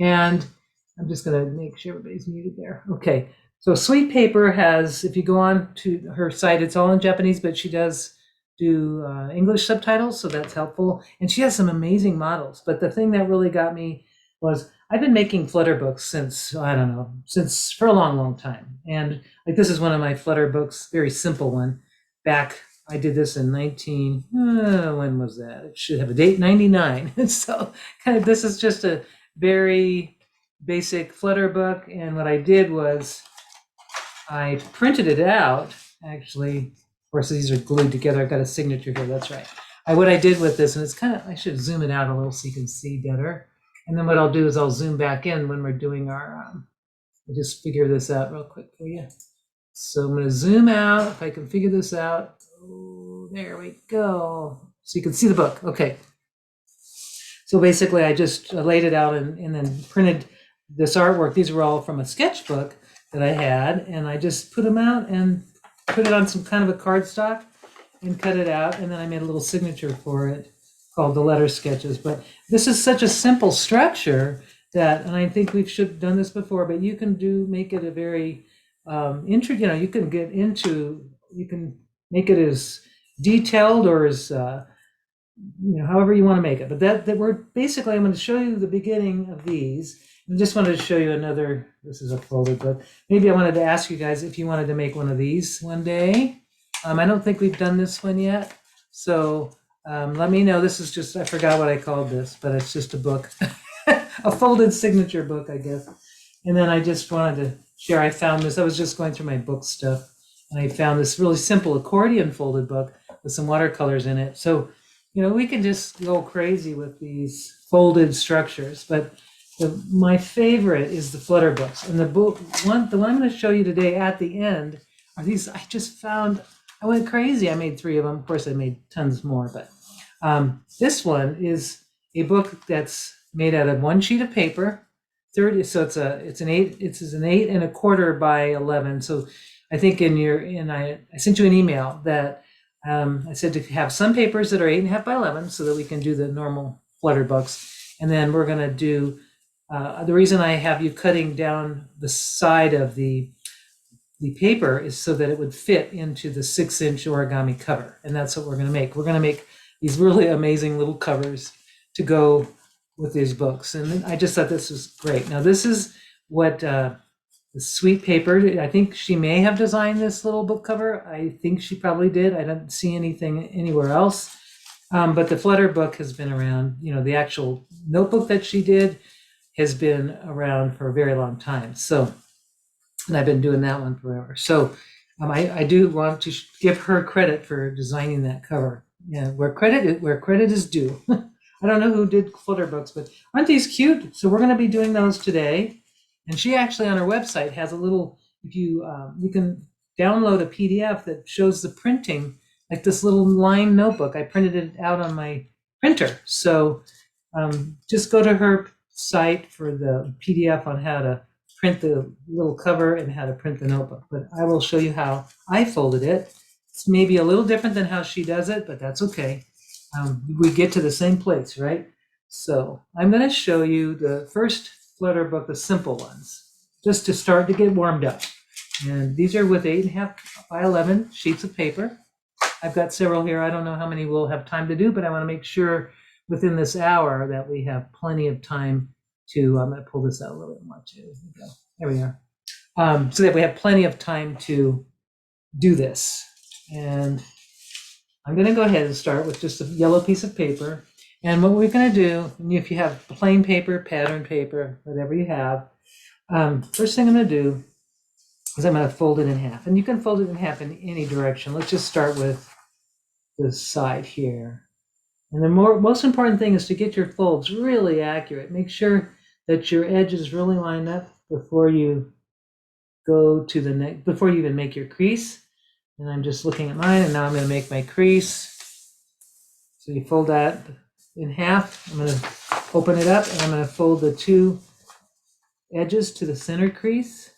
And I'm just going to make sure everybody's muted there. Okay. So Sweet Paper has, if you go on to her site, it's all in Japanese, but she does do English subtitles, so that's helpful. And she has some amazing models. But the thing that really got me was I've been making Flutter books since, I don't know, since for a long, long time. And like this is one of my Flutter books, very simple one. Back, I did this in when was that? It should have a date, 99. And so kind of this is just a very basic Flutter book. And what I did was I printed it out, actually. Of course, these are glued together. I've got a signature here, that's right. What I did with this, and it's kind of, I should zoom it out a little so you can see better. And then what I'll do is I'll zoom back in when we're doing our, I'll just figure this out real quick for you. So I'm going to zoom out, if I can figure this out. Oh, there we go. So you can see the book. Okay. So basically, I just laid it out and then printed this artwork. These were all from a sketchbook that I had, and I just put them out and put it on some kind of a cardstock and cut it out, and then I made a little signature for it called the letter sketches. But this is such a simple structure that, and I think we should have done this before, but you can make it a very you can get into, you can make it as detailed or as however you want to make it. But that we're basically, I'm going to show you the beginning of these. I just wanted to show you another, this is a folded book. Maybe I wanted to ask you guys if you wanted to make one of these one day. I don't think we've done this one yet. So let me know. This is just, I forgot what I called this, but it's just a book, a folded signature book, I guess. And then I just wanted to share, I found this, I was just going through my book stuff, and I found this really simple accordion folded book with some watercolors in it. So, we can just go crazy with these folded structures, but my favorite is the Flutter books. And the one I'm going to show you today at the end are these. I just found, I went crazy. I made 3 of them. Of course, I made tons more, but this one is a book that's made out of 1 sheet of paper, 30. So it's an 8 8.25 by 11. So I think I sent you an email that I said to have some papers that are 8.5 by 11 so that we can do the normal Flutter books. And then we're going to do, the reason I have you cutting down the side of the paper is so that it would fit into the 6-inch origami cover. And that's what we're going to make. We're going to make these really amazing little covers to go with these books. And I just thought this was great. Now, this is what the Sweet Paper, I think she may have designed this little book cover. I think she probably did. I don't see anything anywhere else. But the Flutter book has been around, the actual notebook that she did has been around for a very long time. So, and I've been doing that one forever. So I do want to give her credit for designing that cover. Yeah, where credit is due. I don't know who did Flutter books, but aren't these cute? So we're going to be doing those today. And she actually on her website has a little, if you can download a PDF that shows the printing, like this little line notebook. I printed it out on my printer. So just go to her site for the PDF on how to print the little cover and how to print the notebook. But I will show you how I folded it. It's maybe a little different than how she does it, but that's okay. We get to the same place, right? So I'm going to show you the first Flutter book, the simple ones, just to start to get warmed up. And these are with 8.5 by 11 sheets of paper. I've got several here. I don't know how many we'll have time to do, but I want to make sure within this hour that we have plenty of time to, I'm going to pull this out a little bit more too. There we are. So that we have plenty of time to do this. And I'm going to go ahead and start with just a yellow piece of paper. And what we're going to do, if you have plain paper, pattern paper, whatever you have, first thing I'm going to do is I'm going to fold it in half. And you can fold it in half in any direction. Let's just start with this side here. And the most important thing is to get your folds really accurate. Make sure that your edges really line up before you go to the neck, before you even make your crease. And I'm just looking at mine, and now I'm going to make my crease. So you fold that in half. I'm going to open it up, and I'm going to fold the 2 edges to the center crease.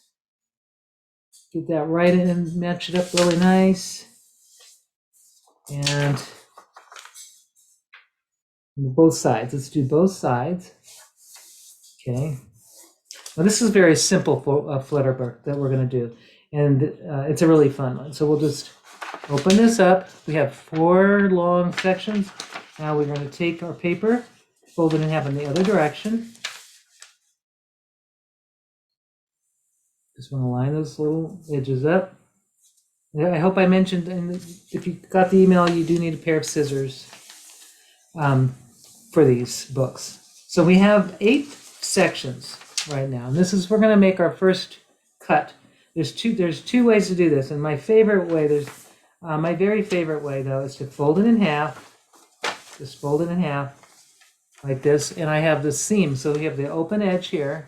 Get that right in and match it up really nice. And both sides. Let's do both sides. Okay. Now this is a very simple Flutter book that we're going to do, and it's a really fun one. So we'll just open this up. We have 4 long sections. Now we're going to take our paper, fold it in half in the other direction. Just want to line those little edges up. I hope I mentioned, and if you got the email, you do need a pair of scissors for these books. So we have 8 sections right now, and this is, we're going to make our first cut. There's two ways to do this, and my favorite way, my very favorite way though, is to fold it in half. Just fold it in half like this, and I have the seam. So we have the open edge here,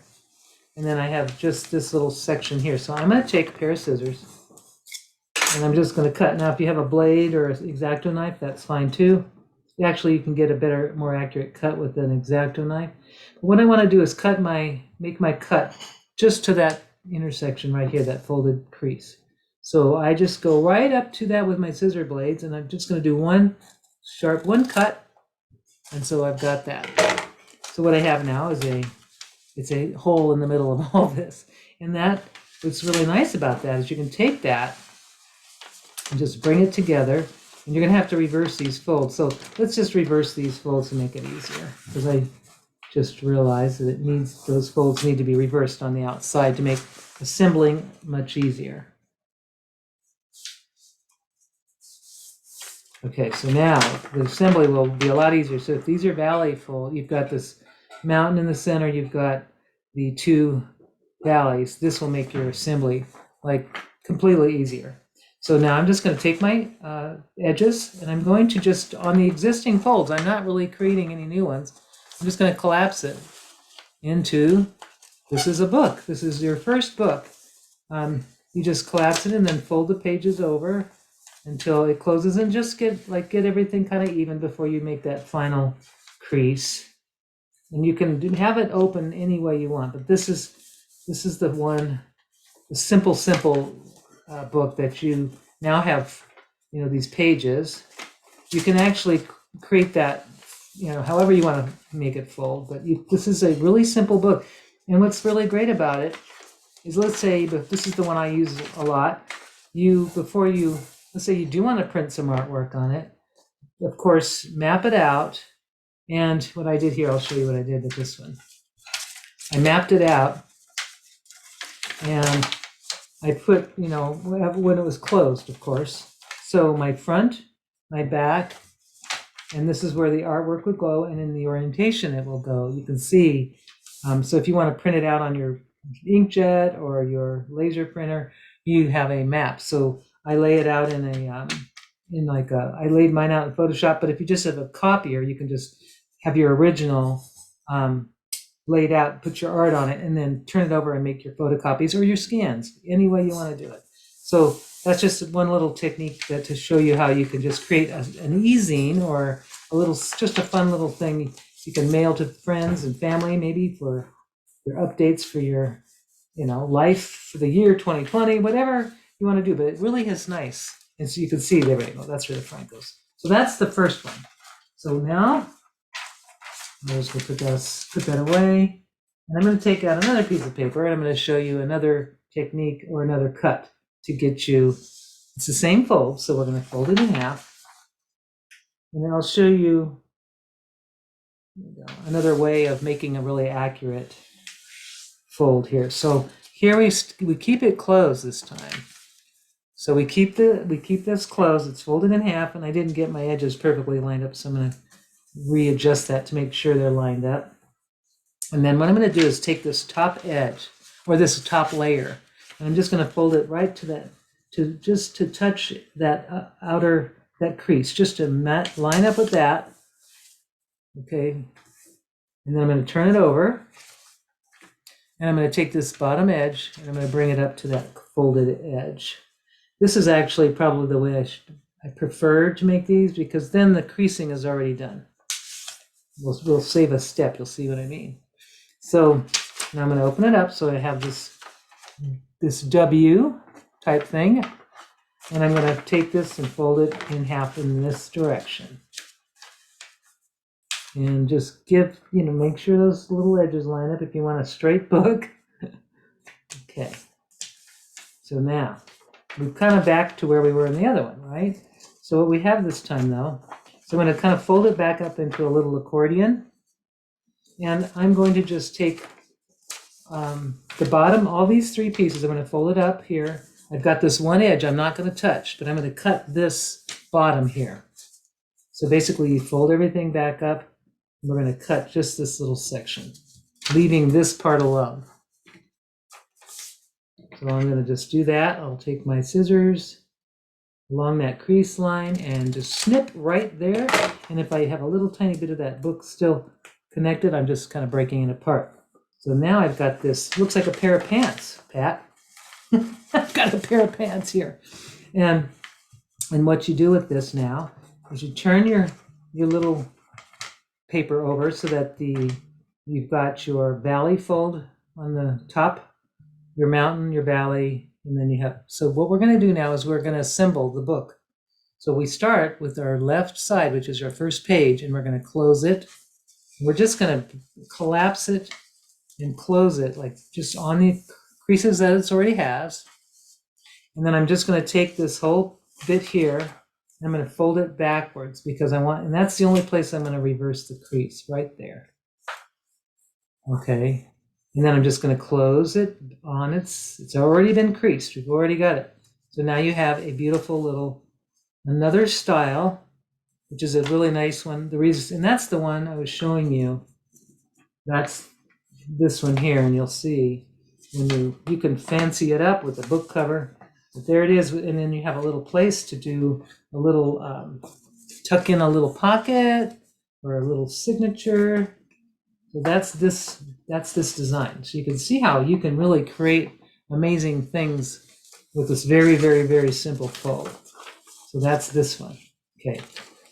and then I have just this little section here. So I'm going to take a pair of scissors, and I'm just going to cut. Now, if you have a blade or an X-Acto knife, that's fine too. Actually, you can get a better, more accurate cut with an X-Acto knife. But what I want to do is make my cut just to that intersection right here, that folded crease. So I just go right up to that with my scissor blades, and I'm just going to do one cut, and so I've got that. So what I have now is it's a hole in the middle of all this, and what's really nice about that is you can take that and just bring it together, and you're going to have to reverse these folds. So let's just reverse these folds to make it easier, because I just realized that those folds need to be reversed on the outside to make assembling much easier. Okay, so now the assembly will be a lot easier. So if these are valley fold, you've got this mountain in the center, you've got the 2 valleys. This will make your assembly like completely easier. So now I'm just going to take my edges, and I'm going to just, on the existing folds, I'm not really creating any new ones. I'm just going to collapse it into, this is a book. This is your first book. You just collapse it and then fold the pages over until it closes, and just get everything kind of even before you make that final crease. And you can have it open any way you want, but this is the simple book that you now have, these pages. You can actually create that, however you want to make it fold, but this is a really simple book. And what's really great about it is, let's say, but this is the one I use a lot, let's say you do want to print some artwork on it, of course, map it out. And what I did here, I'll show you what I did with this one. I mapped it out, and I put, when it was closed, of course. So my front, my back, and this is where the artwork would go, and in the orientation it will go. You can see, so if you want to print it out on your inkjet or your laser printer, you have a map. So I lay it out in I laid mine out in Photoshop, but if you just have a copier, you can just have your original laid out, put your art on it, and then turn it over and make your photocopies or your scans, any way you want to do it. So that's just one little technique to show you how you can just create an e-zine, or just a fun little thing you can mail to friends and family, maybe for your updates for your, life for the year 2020, whatever you want to do. But it really is nice. And so you can see, there we go, that's where the front goes. So that's the first one. So now I'm just going to put that away, and I'm going to take out another piece of paper, and I'm going to show you another technique or another cut to get you. It's the same fold, so we're going to fold it in half, and then I'll show you another way of making a really accurate fold here. So here we keep it closed this time. So we keep this closed. It's folded in half, and I didn't get my edges perfectly lined up, so I'm going to readjust that to make sure they're lined up. And then what I'm going to do is take this top edge, or this top layer, and I'm just going to fold it right to that, just to touch that that crease, just to line up with that. Okay, and then I'm going to turn it over, and I'm going to take this bottom edge, and I'm going to bring it up to that folded edge. This is actually probably the way I prefer to make these, because then the creasing is already done. We'll save a step. You'll see what I mean. So now I'm going to open it up. So I have this W type thing, and I'm going to take this and fold it in half in this direction. And just make sure those little edges line up if you want a straight book. Okay. So now we're kind of back to where we were in the other one, right? So what we have this time though, so I'm going to kind of fold it back up into a little accordion. And I'm going to just take the bottom, all these three pieces, I'm going to fold it up here. I've got this one edge I'm not going to touch, but I'm going to cut this bottom here. So basically you fold everything back up, and we're going to cut just this little section, leaving this part alone. So I'm going to just do that. I'll take my scissors along that crease line and just snip right there. And if I have a little tiny bit of that book still connected, I'm just kind of breaking it apart. So now I've got this, looks like a pair of pants, Pat. I've got a pair of pants here. And what you do with this now is you turn your little paper over so that you've got your valley fold on the top, your mountain, your valley, and then you have, so what we're going to do now is we're going to assemble the book. So we start with our left side, which is our first page, and we're going to close it. We're just going to collapse it and close it like just on the creases that it already has. And then I'm just going to take this whole bit here, and I'm going to fold it backwards because I want, and that's the only place I'm going to reverse the crease, right there. Okay. And then I'm just going to close it on it's already been creased. We've already got it. So now you have a beautiful little, another style, which is a really nice one. The reason, and that's the one I was showing you. That's this one here, and you'll see when you can fancy it up with a book cover. But there it is, and then you have a little place to do a little, tuck in a little pocket or a little signature. So that's this design. So you can see how you can really create amazing things with this very, very, very simple fold. So that's this one. Okay.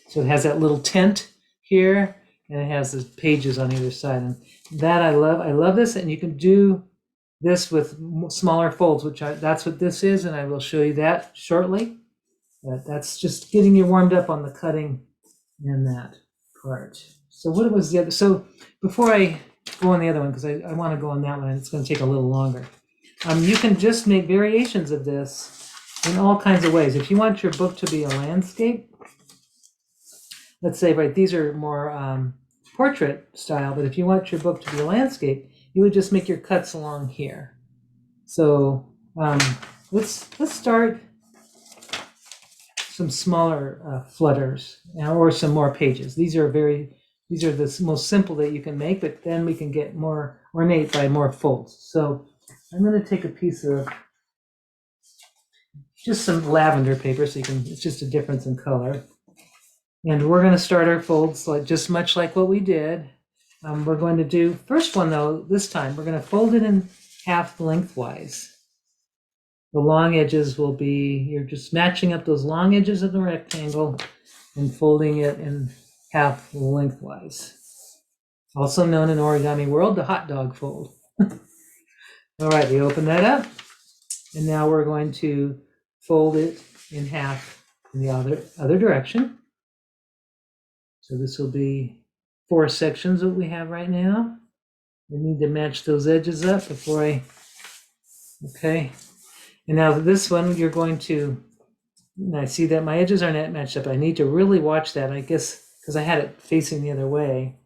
So it has that little tent here, and it has the pages on either side. And that I love. I love this, and you can do this with smaller folds, that's what this is, and I will show you that shortly. That's just getting you warmed up on the cutting and that part. So what was the other? So before I go on the other one, because I want to go on that one, and it's going to take a little longer. You can just make variations of this in all kinds of ways. If you want your book to be a landscape, let's say, right, these are more portrait style, but if you want your book to be a landscape, you would just make your cuts along here. So let's start some smaller flutters or some more pages. These are the most simple that you can make, but then we can get more ornate by more folds. So I'm going to take a piece of just some lavender paper, so it's just a difference in color. And we're going to start our folds just much like what we did. We're going to do, first one though, this time, we're going to fold it in half lengthwise. The long edges will be, you're just matching up those long edges of the rectangle and folding it in half lengthwise. Also known in origami world, the hot dog fold. All right, we open that up, and now we're going to fold it in half in the other direction. So this will be 4 sections that we have right now. We need to match those edges up before okay. And now this one, you're going to, and I see that my edges are not matched up. I need to really watch that, I guess, because I had it facing the other way.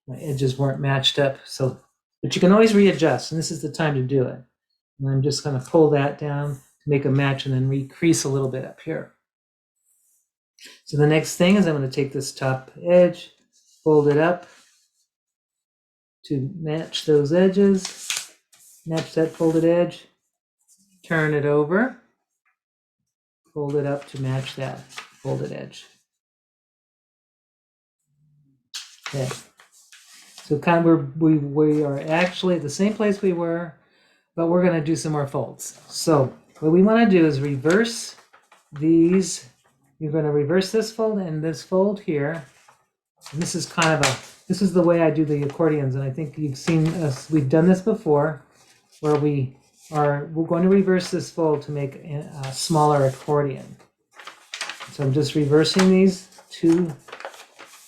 My edges weren't matched up. So, but you can always readjust, and this is the time to do it. And I'm just going to pull that down to make a match and then recrease a little bit up here. So the next thing is I'm going to take this top edge, fold it up to match those edges, match that folded edge, turn it over, fold it up to match that folded edge. Okay. So kind of we are actually at the same place we were, but we're going to do some more folds. So what we want to do is reverse these. You're going to reverse this fold and this fold here. And this is kind of this is the way I do the accordions, and I think you've seen us, we've done this before, where we're going to reverse this fold to make a smaller accordion. So I'm just reversing these two.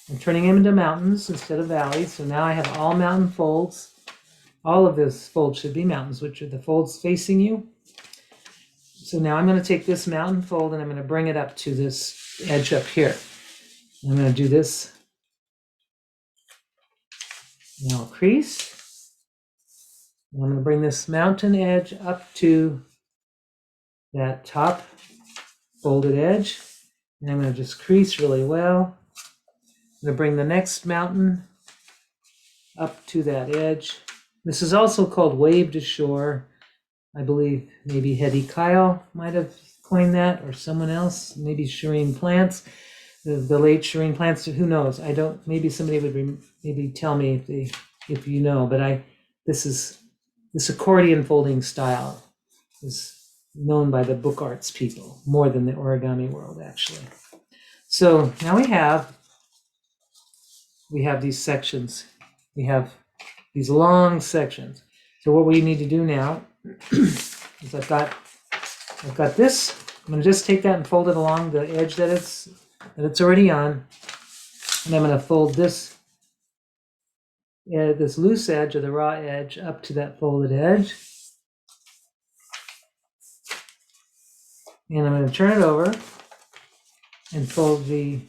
I'm turning them into mountains instead of valleys. So now I have all mountain folds. all of this fold should be mountains, which are the folds facing you. So now I'm going to take this mountain fold and I'm going to bring it up to this edge up here. I'm going to do this. Now crease. And I'm going to bring this mountain edge up to that top folded edge. And I'm going to just crease really well. I'm going to bring the next mountain up to that edge. This is also called wave to shore. I believe maybe Hetty Kyle might have coined that, or someone else, maybe Shireen Plants, the late Shireen Plants. Who knows? I don't. Maybe somebody would maybe tell me if you know. But this accordion folding style is known by the book arts people more than the origami world, actually. So now we have these sections. We have these long sections. So what we need to do now is I've got this. I'm going to just take that and fold it along the edge that it's already on, and I'm going to fold this loose edge or the raw edge up to that folded edge, and I'm going to turn it over and fold the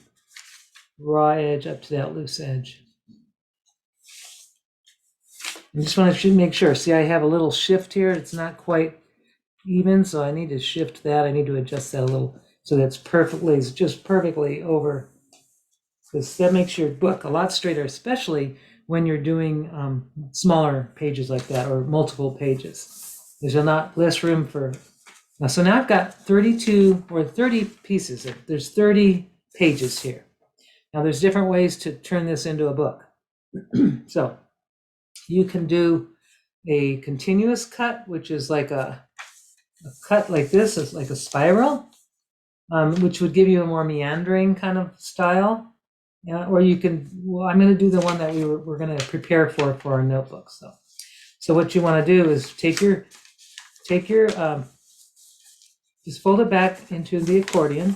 raw edge up to that loose edge. I just want to make sure. See, I have a little shift here. It's not quite even, so I need to shift that. I need to adjust that a little so that's just perfectly over. Because that makes your book a lot straighter, especially when you're doing smaller pages like that or multiple pages. There's a lot less room for. So now I've got 32 or 30 pieces. There's 30 pages here. Now there's different ways to turn this into a book. So you can do a continuous cut, which is like a cut like this, is like a spiral, which would give you a more meandering kind of style. Or you can, well, I'm going to do the one that we're going to prepare for our notebooks. So what you want to do is take your just fold it back into the accordion.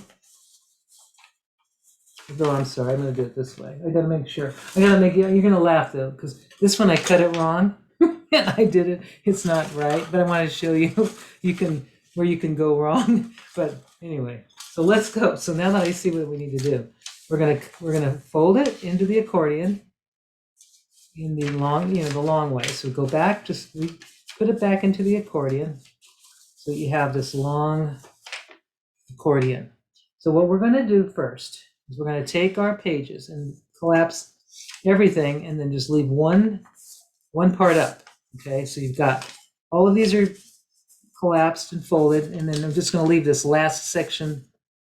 No, I'm sorry, I'm going to do it this way. I got to make sure. You're going to laugh though, because this one I cut it wrong. And I did it. It's not right, but I want to show you where you can go wrong. But anyway, so let's go. So now that I see what we need to do, we're gonna fold it into the accordion in the long way. So go back, put it back into the accordion, so you have this long accordion. So what we're going to do first is we're going to take our pages and collapse everything, and then just leave one part up. Okay, so you've got all of these are collapsed and folded, and then I'm just going to leave this last section,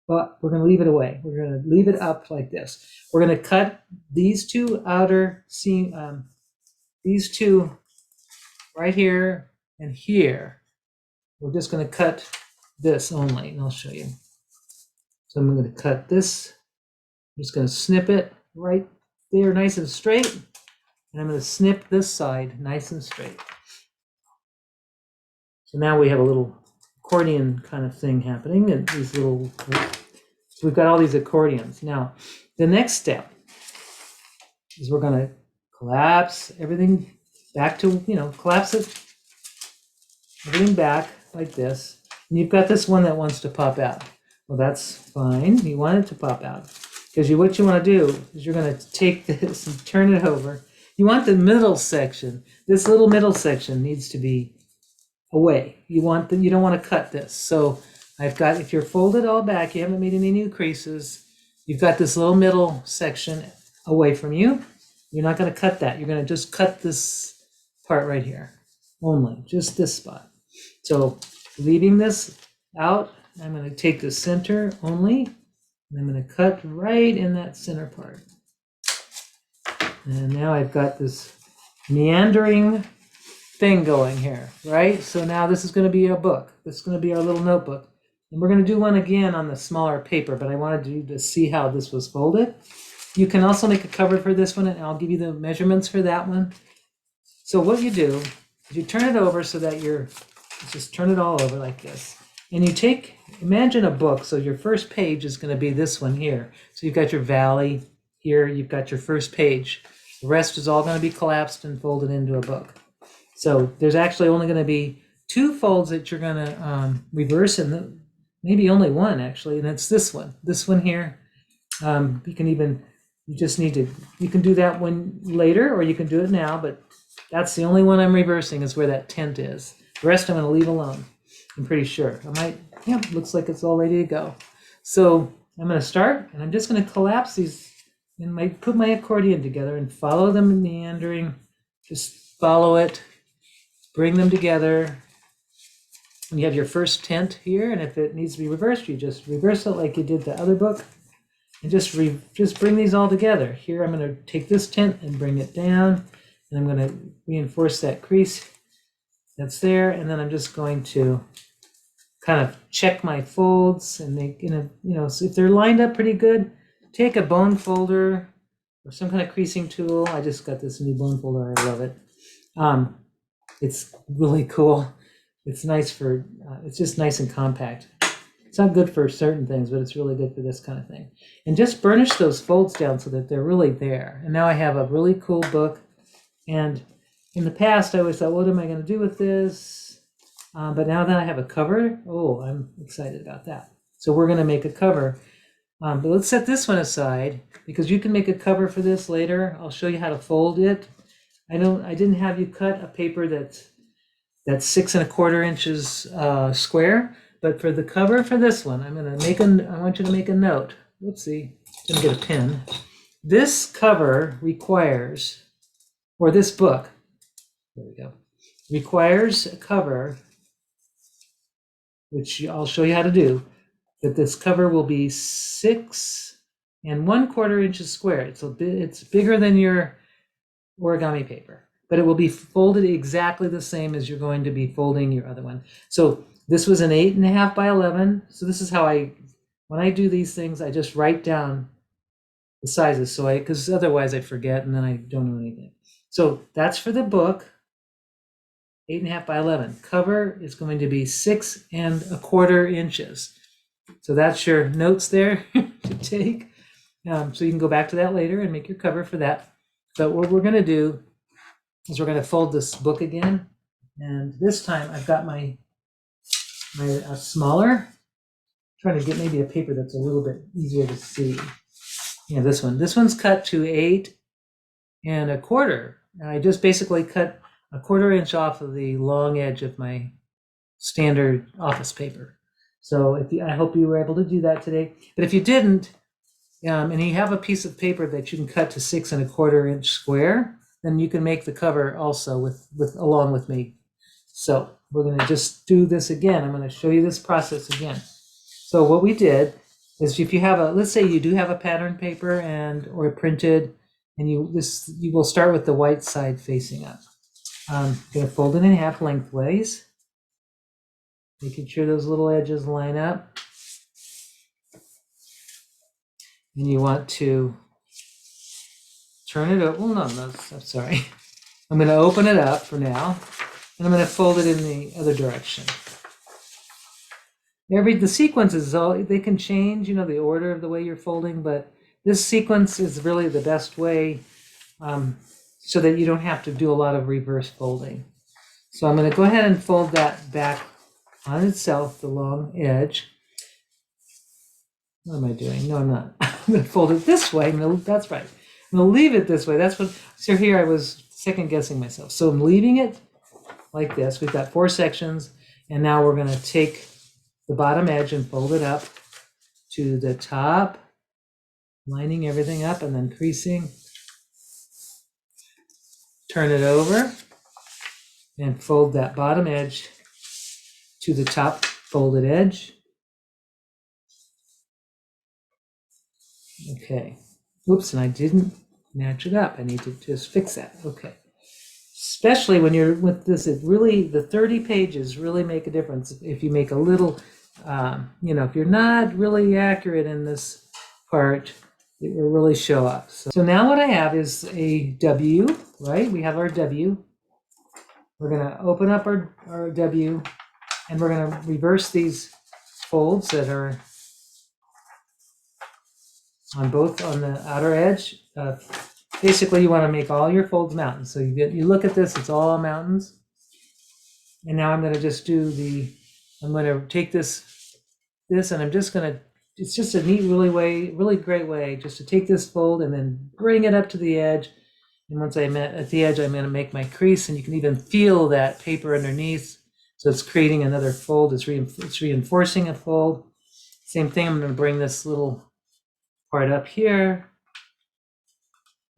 but we're going to leave it away. We're going to leave it up like this. We're going to cut these two outer seam, these two right here and here. We're just going to cut this only, and I'll show you. So I'm going to cut this. I'm just going to snip it right there, nice and straight. And I'm going to snip this side nice and straight. So now we have a little accordion kind of thing happening, and so we've got all these accordions. Now, the next step is we're going to collapse everything back to, collapse everything back like this. And you've got this one that wants to pop out. Well, that's fine. You want it to pop out. Because what you want to do is you're going to take this and turn it over. You want the middle section. This little middle section needs to be away. You don't want to cut this. So if you're folded all back, you haven't made any new creases, you've got this little middle section away from you. You're not going to cut that. You're going to just cut this part right here. Only, just this spot. So leaving this out, I'm going to take the center only, and I'm going to cut right in that center part. And now I've got this meandering thing going here, right? So now this is going to be a book. This is going to be our little notebook. And we're going to do one again on the smaller paper, but I wanted you to see how this was folded. You can also make a cover for this one, and I'll give you the measurements for that one. So what you do is you turn it over so that just turn it all over like this. And you imagine a book. So your first page is going to be this one here. So you've got your valley here. You've got your first page. The rest is all going to be collapsed and folded into a book. So there's actually only going to be 2 folds that you're going to reverse, and maybe only one actually, and it's this one here. You just need to, you can do that one later, or you can do it now, but that's the only one I'm reversing, is where that tent is. The rest I'm going to leave alone, I'm pretty sure. Yeah, looks like it's all ready to go. So I'm going to start, and I'm just going to collapse these and put my accordion together and follow them meandering. Just follow it, bring them together. And you have your first tent here, and if it needs to be reversed, you just reverse it like you did the other book. And just bring these all together. Here I'm going to take this tent and bring it down, and I'm going to reinforce that crease that's there, and then I'm just going to kind of check my folds and make, so if they're lined up pretty good, take a bone folder or some kind of creasing tool. I just got this new bone folder, I love it. It's really cool. It's nice for, it's just nice and compact. It's not good for certain things, but it's really good for this kind of thing. And just burnish those folds down so that they're really there. And now I have a really cool book. And in the past, I always thought, what am I going to do with this? But now that I have a cover, oh, I'm excited about that. So we're going to make a cover. But let's set this one aside, because you can make a cover for this later. I'll show you how to fold it. I didn't have you cut a paper that's 6 1/4 inches square. But for the cover for this one, I want you to make a note. Whoopsie, didn't get a pen. This cover requires, or this book, there we go, requires a cover, which I'll show you how to do, that this cover will be 6 1/4 inches square. It's bigger than your origami paper, but it will be folded exactly the same as you're going to be folding your other one. So this was an 8.5 by 11. So this is how when I do these things, I just write down the sizes. Because otherwise I forget and then I don't know anything. So that's for the book, 8.5 by 11. Cover is going to be 6 1/4 inches. So that's your notes there to take. So you can go back to that later and make your cover for that. But what we're going to do is we're going to fold this book again. And this time I've got my smaller. I'm trying to get maybe a paper that's a little bit easier to see. Yeah, this one. This one's cut to 8 1/4. And I just basically cut 1/4 inch off of the long edge of my standard office paper. So I hope you were able to do that today. But if you didn't, and you have a piece of paper that you can cut to 6 1/4 inch square, then you can make the cover also along with me. So we're going to just do this again. I'm going to show you this process again. So what we did is, if you have let's say you do have a pattern paper or printed, and you will start with the white side facing up. I'm going to fold it in half lengthways, making sure those little edges line up. And you want to turn it over. Well, no, I'm sorry. I'm going to open it up for now, and I'm going to fold it in the other direction. The sequences, they can change, the order of the way you're folding, but this sequence is really the best way, so that you don't have to do a lot of reverse folding. So I'm going to go ahead and fold that back on itself, the long edge. What am I doing? No, I'm not. I'm going to fold it this way. That's right. I'm going to leave it this way. So here I was second guessing myself. So I'm leaving it like this. We've got 4 sections, and now we're going to take the bottom edge and fold it up to the top, lining everything up and then creasing. Turn it over and fold that bottom edge to the top folded edge. Okay. Oops, and I didn't match it up. I need to just fix that. Okay. Especially when you're with this, the 30 pages really make a difference. If you make a little, if you're not really accurate in this part, it will really show up. So now what I have is a W, right? We have our W. We're going to open up our W, and we're going to reverse these folds that are on the outer edge. Basically, you want to make all your folds mountains. So you look at this, it's all mountains. And now I'm going to just do I'm going to take this, and I'm just going to, it's just a neat, really great way just to take this fold and then bring it up to the edge. And once I'm at the edge, I'm going to make my crease, and you can even feel that paper underneath. So it's creating another fold. It's reinforcing a fold. Same thing, I'm going to bring this little part up here.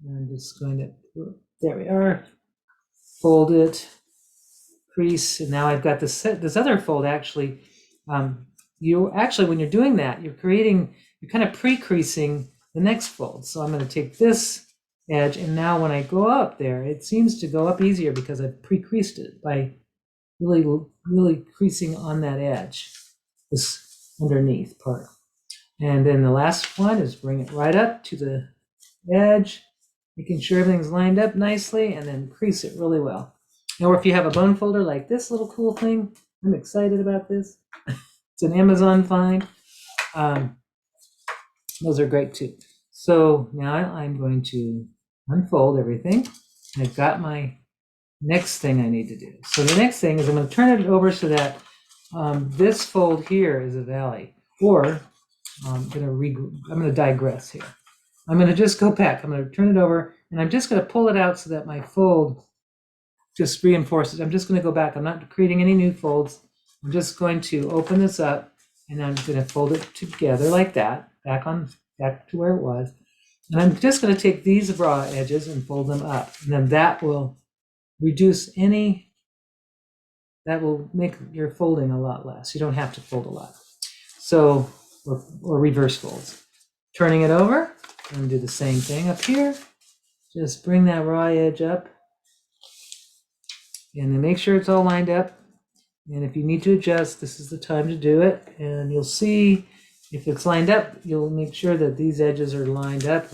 And I'm just going to, there we are, fold it, crease, and now I've got this other fold actually. You actually, when you're doing that, you're kind of pre-creasing the next fold. So I'm going to take this edge, and now when I go up there, it seems to go up easier because I've pre-creased it by really creasing on that edge, this underneath part. And then the last one is bring it right up to the edge, making sure everything's lined up nicely, and then crease it really well. Or if you have a bone folder like this little cool thing, I'm excited about this. It's an Amazon find. Those are great too. So now I'm going to unfold everything. I've got my next thing I need to do. So the next thing is I'm going to turn it over so that this fold here is a valley. Or I'm going to digress here. I'm going to just go back. I'm going to turn it over, and I'm just going to pull it out so that my fold just reinforces. I'm just going to go back. I'm not creating any new folds. I'm just going to open this up, and I'm going to fold it together like that, back to where it was. And I'm just going to take these raw edges and fold them up, and then that will that will make your folding a lot less. You don't have to fold a lot. So, or reverse folds. Turning it over, I'm going to do the same thing up here. Just bring that raw edge up, and then make sure it's all lined up. And if you need to adjust, this is the time to do it. And you'll see if it's lined up, you'll make sure that these edges are lined up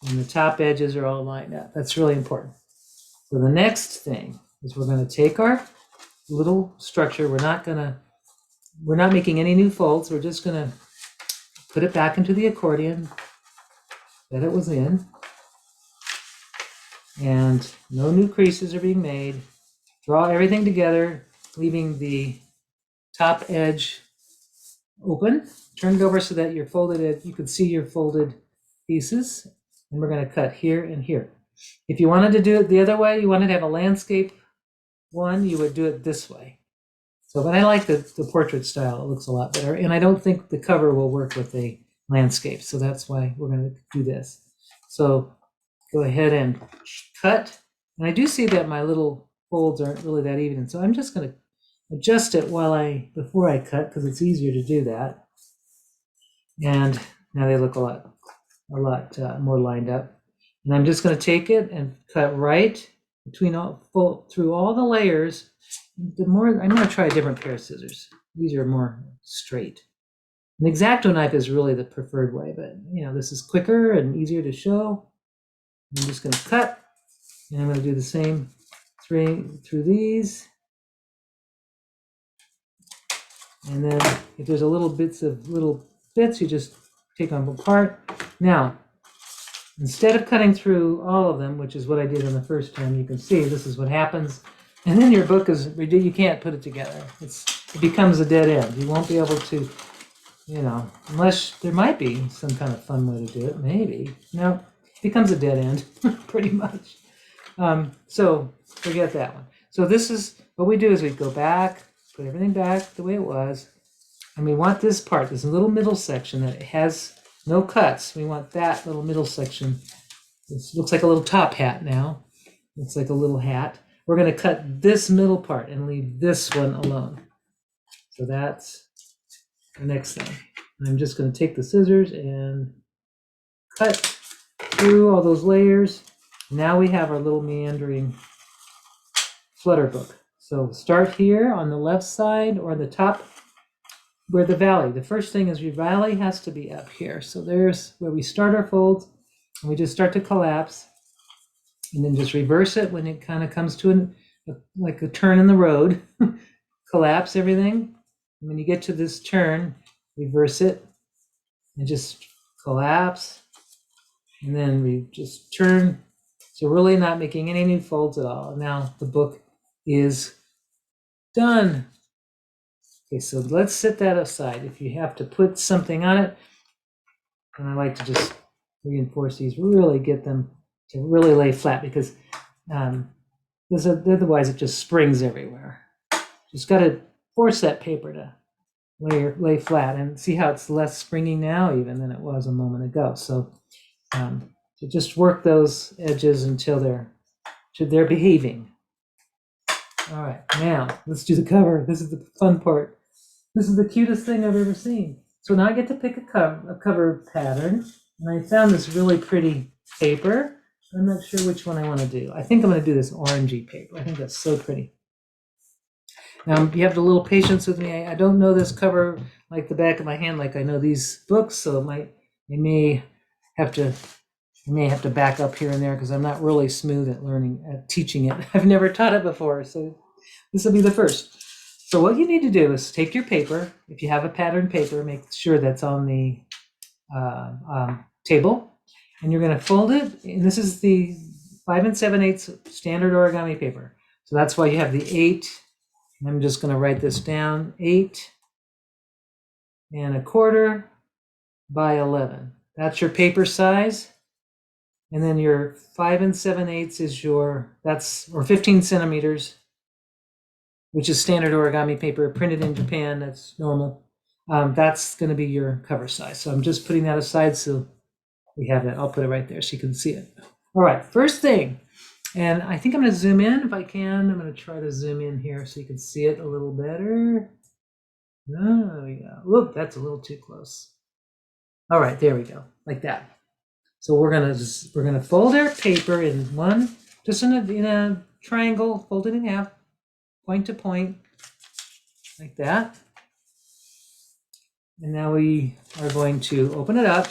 and the top edges are all lined up. That's really important. So the next thing is we're going to take our little structure. We're not making any new folds. We're just going to put it back into the accordion that it was in. And no new creases are being made. Draw everything together, leaving the top edge open. Turn it over so that you're folded, you can see your folded pieces. And we're going to cut here and here. If you wanted to do it the other way, you wanted to have a landscape one, you would do it this way. So, but I like the portrait style. It looks a lot better. And I don't think the cover will work with a landscape. So that's why we're going to do this. So go ahead and cut. And I do see that my little folds aren't really that even. So I'm just going to adjust it before I cut, because it's easier to do that. And now they look a lot more lined up. And I'm just going to take it and cut right through all the layers. I'm going to try a different pair of scissors. These are more straight. An X-Acto knife is really the preferred way, but this is quicker and easier to show. I'm just going to cut, and I'm going to do the same through these. And then if there's little bits, you just take them apart. Now, instead of cutting through all of them, which is what I did on the first time, you can see this is what happens. And then your book you can't put it together. It becomes a dead end. You won't be able to, unless there might be some kind of fun way to do it. Maybe. No, it becomes a dead end, pretty much. So forget that one. So this is what we do: is we go back, put everything back the way it was, and we want this part, this little middle section that has no cuts. We want that little middle section. This looks like a little top hat now. Looks like a little hat. We're going to cut this middle part and leave this one alone. So that's the next thing. I'm just going to take the scissors and cut through all those layers. Now we have our little meandering Flutter book. So start here on the left side, or the top where the valley. The first thing is your valley has to be up here. So there's where we start our folds, and we just start to collapse, and then just reverse it when it kind of comes to like a turn in the road. Collapse everything. And when you get to this turn, reverse it and just collapse. And then we just turn. So really not making any new folds at all. Now the book is done. Okay, so let's set that aside. If you have to put something on it, and I like to just reinforce these, really get them to really lay flat, because otherwise it just springs everywhere. Just got to force that paper to lay flat, and see how it's less springy now even than it was a moment ago. So just work those edges until they're behaving. All right, now let's do the cover. This is the fun part. This is the cutest thing I've ever seen. So now I get to pick a cover pattern, and I found this really pretty paper. I'm not sure which one I want to do. I think I'm going to do this orangey paper. I think that's so pretty. Now you have a little patience with me. I don't know this cover like the back of my hand, like I know these books, so I may have to back up here and there because I'm not really smooth at teaching it. I've never taught it before, so this will be the first. So what you need to do is take your paper. If you have a pattern paper, make sure that's on the table, and you're going to fold it. And this is the 5 7/8 standard origami paper. So that's why you have the 8. And I'm just going to write this down: 8 1/4 by 11. That's your paper size. And then your 5 7/8 is or 15 centimeters, which is standard origami paper printed in Japan. That's normal. That's going to be your cover size. So I'm just putting that aside so we have that. I'll put it right there so you can see it. All right, first thing, and I think I'm going to zoom in if I can. I'm going to try to zoom in here so you can see it a little better. Oh, yeah. Whoop, that's a little too close. All right, there we go, like that. So we're gonna fold our paper in a triangle, fold it in half, point to point, like that. And now we are going to open it up,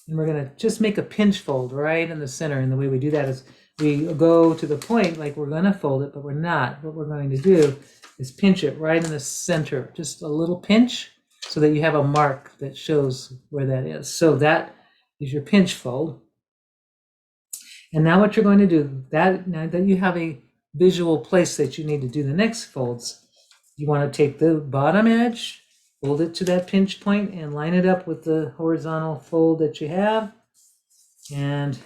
and we're gonna just make a pinch fold right in the center. And the way we do that is we go to the point like we're gonna fold it, but we're not. What we're going to do is pinch it right in the center, just a little pinch, so that you have a mark that shows where that is. So that is your pinch fold. And now what you're going to do, now that you have a visual place that you need to do the next folds, you want to take the bottom edge, fold it to that pinch point, and line it up with the horizontal fold that you have, and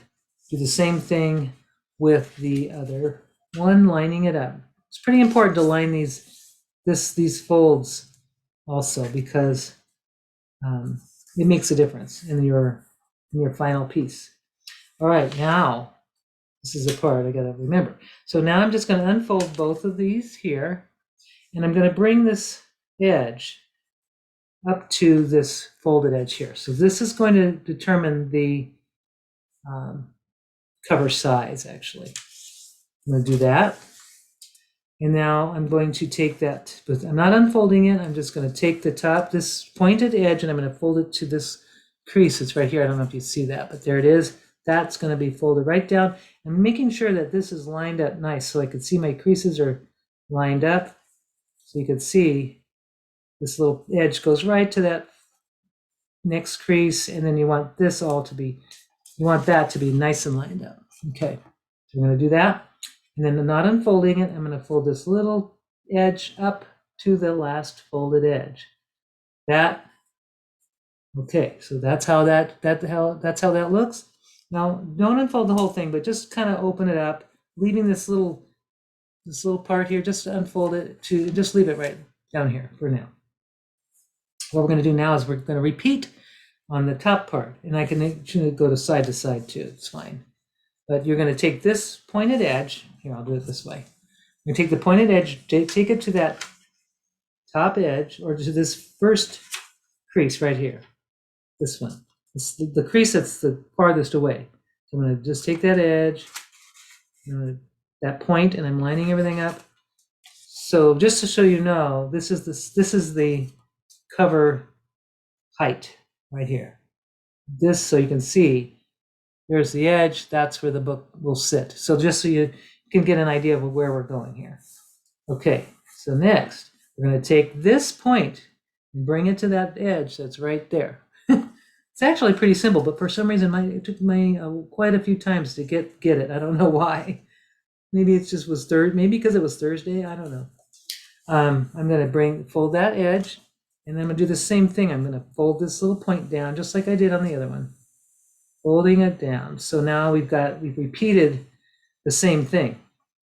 do the same thing with the other one, lining it up. It's pretty important to line these folds also, because it makes a difference in your final piece. All right, now this is a part I got to remember. So now I'm just going to unfold both of these here, and I'm going to bring this edge up to this folded edge here. So this is going to determine the cover size, actually. I'm going to do that. And now I'm going to take that, but I'm not unfolding it. I'm just going to take this pointed edge, and I'm going to fold it to this crease. It's right here. I don't know if you see that, but there it is. That's going to be folded right down. I'm making sure that this is lined up nice, so I can see my creases are lined up. So you can see this little edge goes right to that next crease, and then you want that to be nice and lined up. Okay, so I'm going to do that. And then I'm not unfolding it. I'm going to fold this little edge up to the last folded edge. Okay, so that's how that looks. Now, don't unfold the whole thing, but just kind of open it up, leaving this little part here. Just unfold it just leave it right down here for now. What we're going to do now is we're going to repeat on the top part, and I can actually go to side too. It's fine. But you're going to take this pointed edge. Here, I'll do it this way. You take the pointed edge, take it to that top edge, or to this first crease right here. This one. It's the crease that's the farthest away. So I'm going to just take that edge, that point, and I'm lining everything up. So just to show you know, this is the cover height right here. This, so you can see, there's the edge. That's where the book will sit. So just so you can get an idea of where we're going here. Okay, so next, we're going to take this point and bring it to that edge that's right there. It's actually pretty simple, but for some reason, it took me quite a few times to get it. I don't know why. Maybe it just was maybe because it was Thursday. I don't know. I'm going to fold that edge, and then I'm going to do the same thing. I'm going to fold this little point down just like I did on the other one, folding it down. So now we've repeated the same thing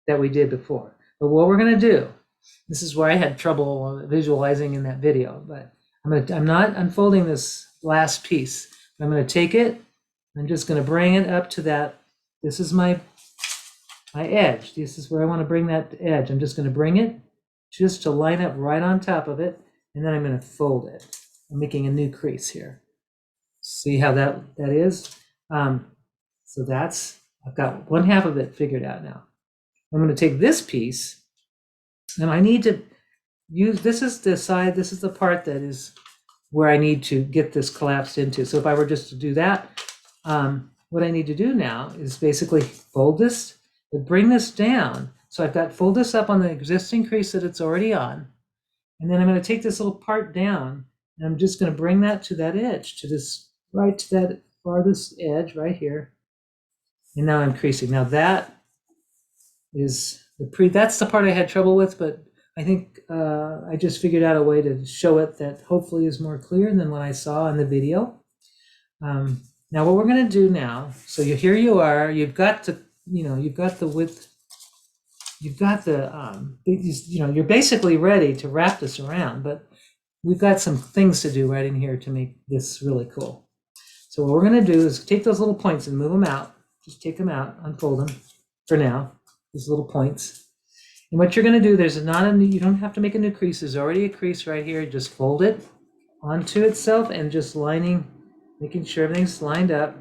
that we did before. But what we're going to do, this is where I had trouble visualizing in that video, but I'm not unfolding this last piece. I'm going to take it, I'm just going to bring it up to that. This is my edge. This is where I want to bring that edge. I'm just going to bring it just to line up right on top of it, and then I'm going to fold it. I'm making a new crease here. See how that is? So I've got one half of it figured out now. I'm going to take this piece, and I need to use, this is the part that is where I need to get this collapsed into. So if I were just to do that, what I need to do now is basically fold this, but bring this down. So I've got fold this up on the existing crease that it's already on. And then I'm going to take this little part down, and I'm just going to bring that to that edge, to that farthest edge right here. And now I'm creasing. Now that is that's the part I had trouble with, but I think I just figured out a way to show it that hopefully is more clear than what I saw in the video. Now what we're going to do now, so here you are, you've got the width, you've got the, you're basically ready to wrap this around, but we've got some things to do right in here to make this really cool. So what we're going to do is take those little points and move them out. Just take them out, unfold them for now, these little points. And what you're going to do, you don't have to make a new crease. There's already a crease right here. Just fold it onto itself and just making sure everything's lined up.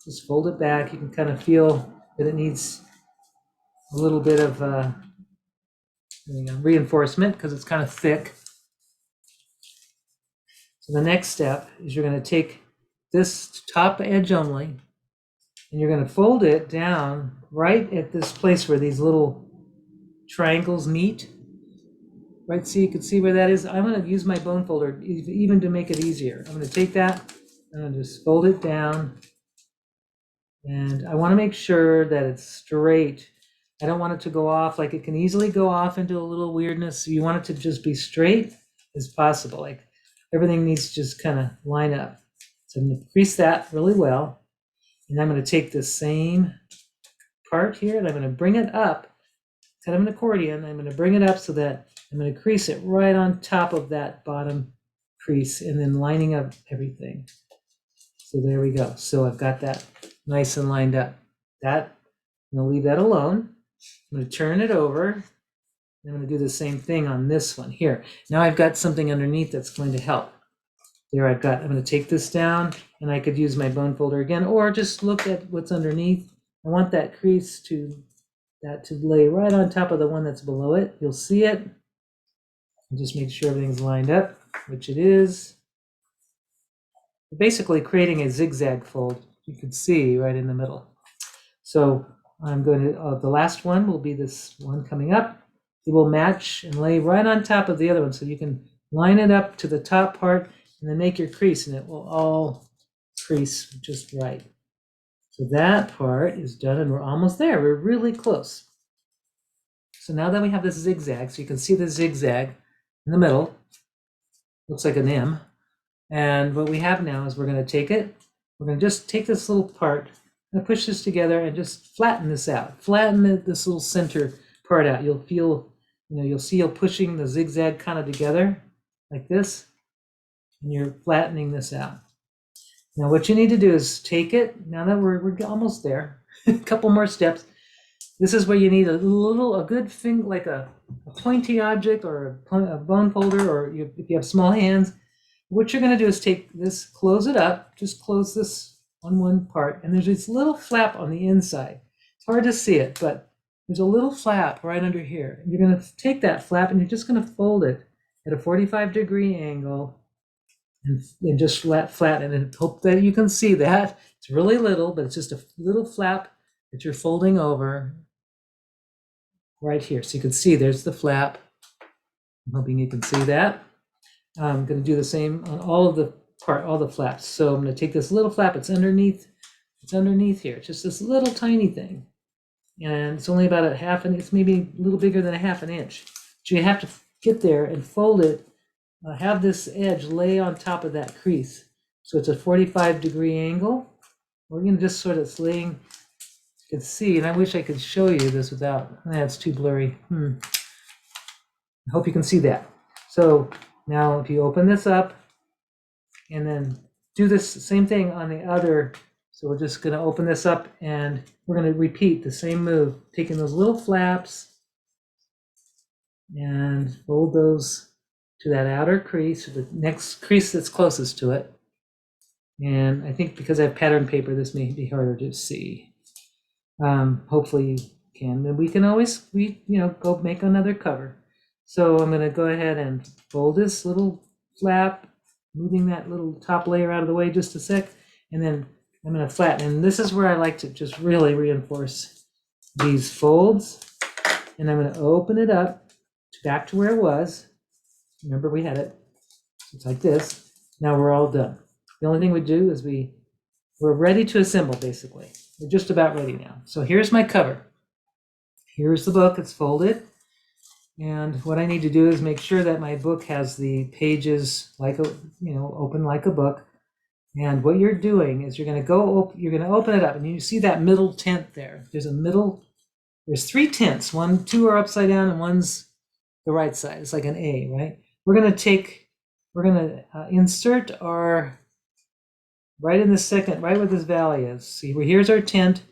Just fold it back. You can kind of feel that it needs a little bit of reinforcement because it's kind of thick. So the next step is you're going to take this top edge only, and you're going to fold it down right at this place where these little triangles meet. Right, so you can see where that is. I'm going to use my bone folder even to make it easier. I'm going to take that, and I'm going to just fold it down. And I want to make sure that it's straight. I don't want it to go off. Like, it can easily go off into a little weirdness. You want it to just be straight as possible. Like, everything needs to just kind of line up. So I'm going to crease that really well. And I'm going to take this same part here, and I'm going to bring it up, kind of an accordion. I'm going to bring it up so that I'm going to crease it right on top of that bottom crease, and then lining up everything. So there we go. So I've got that nice and lined up. I'm going to leave that alone. I'm going to turn it over. I'm going to do the same thing on this one here. Now I've got something underneath that's going to help. There I'm going to take this down, and I could use my bone folder again, or just look at what's underneath. I want that crease to lay right on top of the one that's below it. You'll see it. And just make sure everything's lined up, which it is. We're basically creating a zigzag fold. You can see right in the middle. So I'm going to, the last one will be this one coming up. It will match and lay right on top of the other one. So you can line it up to the top part and then make your crease, and it will all crease just right. So that part is done, and we're almost there. We're really close. So now that we have this zigzag, so you can see the zigzag in the middle, looks like an M. And what we have now is we're going to take it. We're going to just take this little part and push this together and just flatten this out. Flatten this little center part out. You'll feel, you'll see you're pushing the zigzag kind of together like this, and you're flattening this out. Now what you need to do is take it. Now that we're almost there, a couple more steps. This is where you need a good thing, like a pointy object or a bone folder, or if you have small hands. What you're going to do is take this, close it up, just close this on one part, and there's this little flap on the inside. It's hard to see it, but there's a little flap right under here. You're going to take that flap, and you're just going to fold it at a 45-degree angle and just flatten it, and hope that you can see that. It's really little, but it's just a little flap that you're folding over right here. So you can see there's the flap. I'm hoping you can see that. I'm going to do the same on all the flaps. So I'm going to take this little flap. It's underneath here. It's just this little tiny thing, and it's only about it's maybe a little bigger than a half an inch. So you have to get there and fold it, have this edge lay on top of that crease. So it's a 45-degree angle. We're going to just sort of laying, you can see, and I wish I could show you this without, it's too blurry. I hope you can see that. So now if you open this up and then do this same thing on the other, so we're just going to open this up and we're going to repeat the same move, taking those little flaps and fold those to that outer crease, or the next crease that's closest to it. And I think because I have pattern paper, this may be harder to see. Hopefully you can. And we can always, go make another cover. So I'm going to go ahead and fold this little flap, moving that little top layer out of the way just a sec, and then I'm going to flatten. And this is where I like to just really reinforce these folds. And I'm going to open it up back to where it was. Remember we had it. It's like this. Now we're all done. The only thing we do is we're ready to assemble, basically. We're just about ready now. So here's my cover. Here's the book. It's folded. And what I need to do is make sure that my book has the pages like open like a book. And what you're doing is you're going to open it up, and you see that middle tent there. There's 3 tents. 2 are upside down, and one's the right side. It's like an A, right? We're going to insert our, right in the second, right where this valley is. See, here's our tent.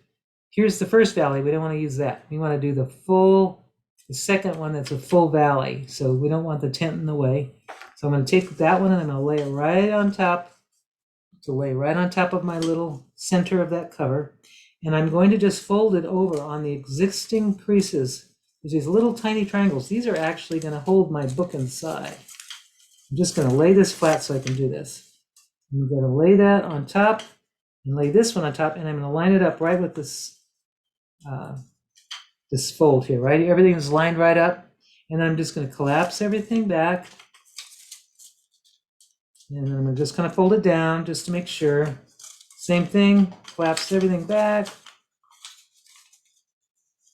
Here's the first valley. We don't want to use that. We want to do the second one that's a full valley. So we don't want the tent in the way. So I'm going to take that one and I'm going to lay it right on top, of my little center of that cover. And I'm going to just fold it over on the existing creases. There's these little tiny triangles. These are actually going to hold my book inside. I'm just going to lay this flat so I can do this. I'm going to lay that on top and lay this one on top, and I'm going to line it up right with this this fold here, right? Everything is lined right up, and I'm just going to collapse everything back, and I'm just going to fold it down just to make sure. Same thing, collapse everything back,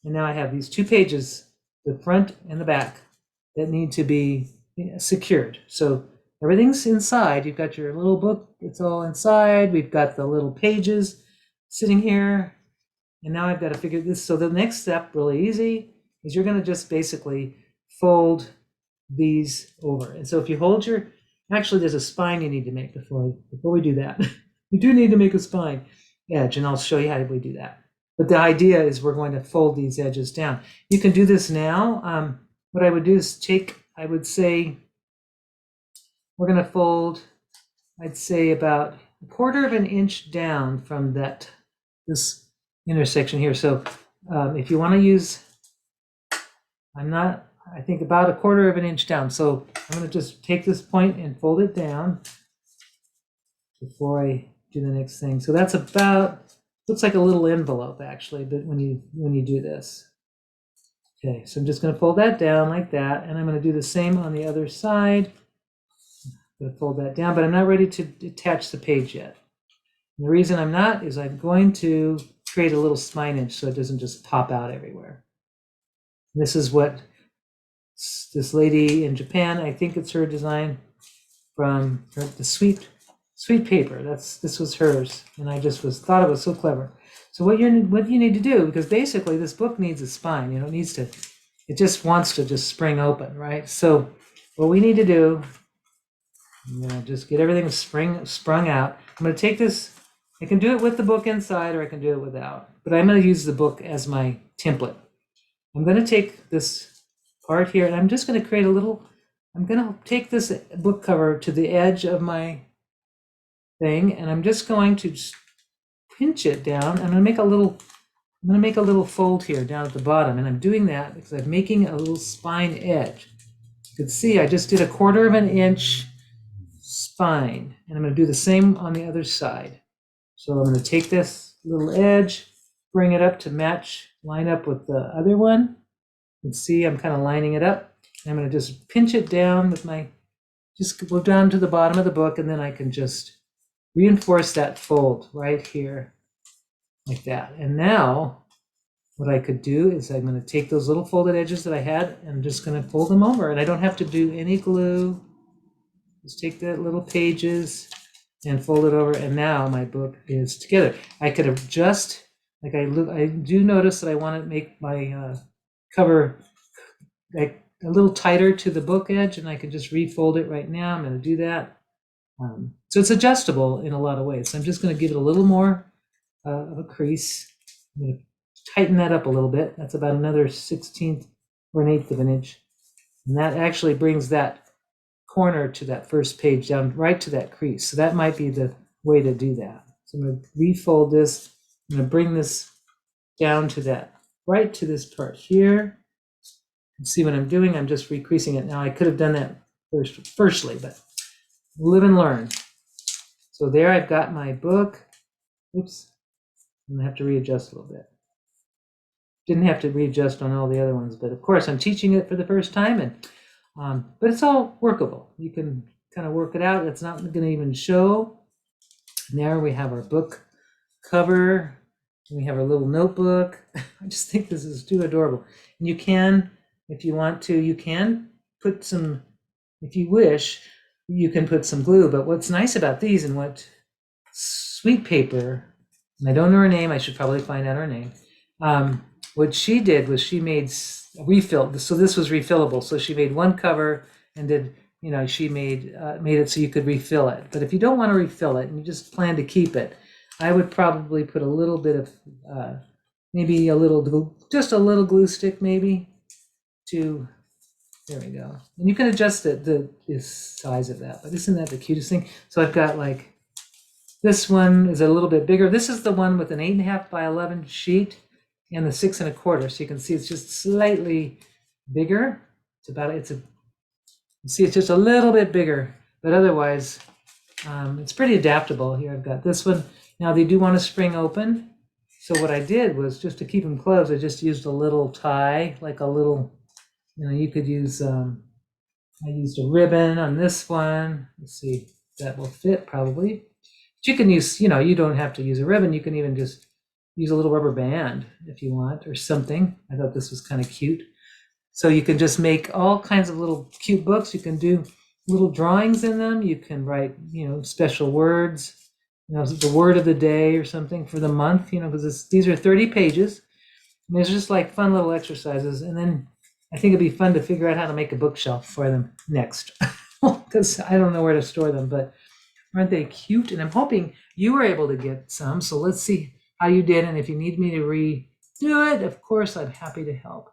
and now I have these 2 pages, the front and the back, that need to be secured. So everything's inside. You've got your little book, it's all inside. We've got the little pages sitting here. And now I've got to figure this. So the next step, really easy, is you're going to just basically fold these over. And so if you hold actually there's a spine you need to make before we do that. You do need to make a spine edge, and I'll show you how we do that. But the idea is we're going to fold these edges down. You can do this now. What I would do is I would say, we're going to fold, I'd say about 1/4 of an inch down from this intersection here. So if you want to use, I think about 1/4 of an inch down. So I'm going to just take this point and fold it down before I do the next thing. So that's looks like a little envelope actually, but when you do this. Okay, so I'm just going to fold that down like that, and I'm going to do the same on the other side. I'm going to fold that down, but I'm not ready to attach the page yet. And the reason I'm not is I'm going to create a little spine edge so it doesn't just pop out everywhere. And this is what this lady in Japan, I think it's her design from the sweet paper. This was hers, and I just thought it was so clever. So what you need to do, because basically this book needs a spine, it just wants to just spring open, right? So what we need to do, I'm gonna just get everything sprung out. I'm gonna take this. I can do it with the book inside, or I can do it without, but I'm going to use the book as my template. I'm going to take this part here, and I'm just going to create I'm going to take this book cover to the edge of my thing, and I'm just going to pinch it down. I'm going to make a little fold here down at the bottom, and I'm doing that because I'm making a little spine edge. You can see I just did 1/4 of an inch spine, and I'm going to do the same on the other side. So I'm going to take this little edge, bring it up to line up with the other one. You can see I'm kind of lining it up. And I'm going to just pinch it down just go down to the bottom of the book, and then I can just reinforce that fold right here, like that. And now what I could do is I'm going to take those little folded edges that I had and I'm just going to fold them over, and I don't have to do any glue. Just take the little pages and fold it over, and now my book is together. I could adjust, like I do notice that I want to make my cover like a little tighter to the book edge, and I can just refold it right now. I'm going to do that. So it's adjustable in a lot of ways. So I'm just going to give it a little more of a crease. I'm going to tighten that up a little bit. That's about another 1/16 or 1/8 of an inch. And that actually brings that corner to that first page down right to that crease. So that might be the way to do that. So I'm going to refold this. I'm going to bring this down to that, right to this part here. See what I'm doing? I'm just recreasing it. Now I could have done that firstly, but live and learn. So there I've got my book. Oops, I'm gonna have to readjust a little bit. Didn't have to readjust on all the other ones, but of course I'm teaching it for the first time, and but it's all workable. You can kind of work it out. It's not going to even show. And there we have our book cover. And we have our little notebook. I just think this is too adorable. And you can, if you want to, you can put some, if you wish, you can put some glue. But what's nice about these, and what Sweet Paper, and I don't know her name, I should probably find out her name. What she did was she made refill. So this was refillable. So she made one cover and did, she made it so you could refill it. But if you don't want to refill it and you just plan to keep it, I would probably put a little bit of, maybe a little glue, just a little glue stick maybe to, there we go. And you can adjust the size of that, but isn't that the cutest thing? So I've got like, this one is a little bit bigger. This is the one with an 8.5 by 11 sheet and the 6 1/4. So you can see it's just slightly bigger. It's just a little bit bigger, but otherwise it's pretty adaptable. Here I've got this one. Now they do want to spring open. So what I did was, just to keep them closed, I just used a little tie, like a little, you could use, I used a ribbon on this one. Let's see, that will fit probably. But you can use, you don't have to use a ribbon. You can even just use a little rubber band if you want, or something. I thought this was kind of cute. So you can just make all kinds of little cute books. You can do little drawings in them. You can write, special words, the word of the day or something for the month, because these are 30 pages. And there's just like fun little exercises. And then I think it'd be fun to figure out how to make a bookshelf for them next, because I don't know where to store them, but aren't they cute? And I'm hoping you were able to get some. So let's see how you did. And if you need me to redo it, of course, I'm happy to help.